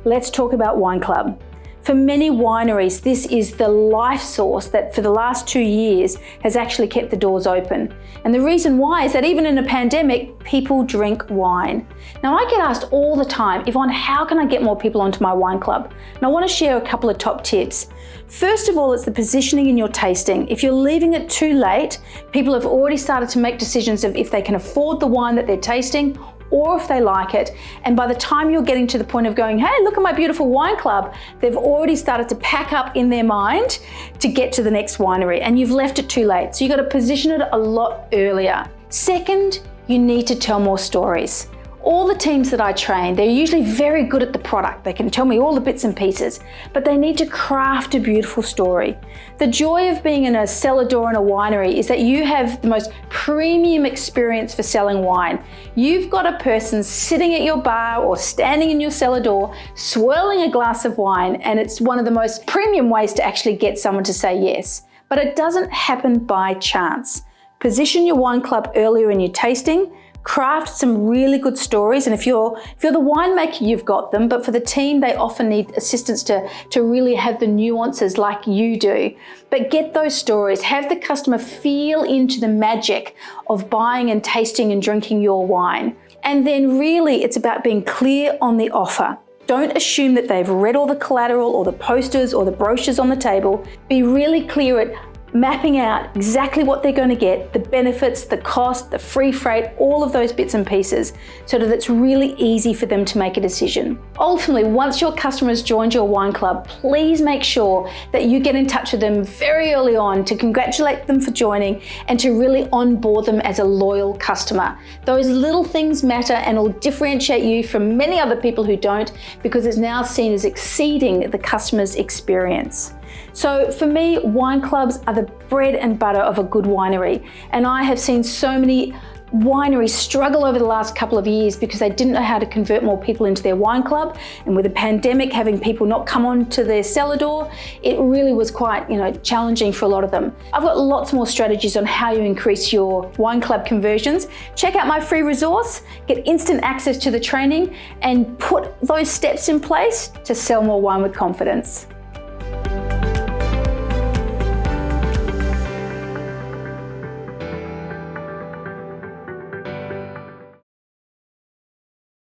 let's talk about Wine Club. For many wineries, this is the life source that for the last 2 years has actually kept the doors open. And the reason why is that even in a pandemic, people drink wine. Now I get asked all the time, Yvonne, how can I get more people onto my wine club? And I want to share a couple of top tips. First of all, it's the positioning in your tasting. If you're leaving it too late, people have already started to make decisions of if they can afford the wine that they're tasting or if they like it. And by the time you're getting to the point of going, hey, look at my beautiful wine club, they've already started to pack up in their mind to get to the next winery, and you've left it too late. So you've got to position it a lot earlier. Second, you need to tell more stories. All the teams that I train, they're usually very good at the product. They can tell me all the bits and pieces, but they need to craft a beautiful story. The joy of being in a cellar door in a winery is that you have the most premium experience for selling wine. You've got a person sitting at your bar or standing in your cellar door, swirling a glass of wine, and it's one of the most premium ways to actually get someone to say yes. But it doesn't happen by chance. Position your wine club earlier in your tasting, craft some really good stories, and if you're the winemaker, you've got them, but for the team, they often need assistance to really have the nuances like you do. But get those stories, have the customer feel into the magic of buying and tasting and drinking your wine. And then really, it's about being clear on the offer. Don't assume that they've read all the collateral or the posters or the brochures on the table. Be really clear at mapping out exactly what they're going to get, the benefits, the cost, the free freight, all of those bits and pieces, so that it's really easy for them to make a decision. Ultimately, once your customer has joined your wine club, please make sure that you get in touch with them very early on to congratulate them for joining and to really onboard them as a loyal customer. Those little things matter and will differentiate you from many other people who don't, because it's now seen as exceeding the customer's experience. So for me, wine clubs are the bread and butter of a good winery. And I have seen so many wineries struggle over the last couple of years because they didn't know how to convert more people into their wine club. And with the pandemic, having people not come onto their cellar door, it really was quite, challenging for a lot of them. I've got lots more strategies on how you increase your wine club conversions. Check out my free resource, get instant access to the training, and put those steps in place to sell more wine with confidence.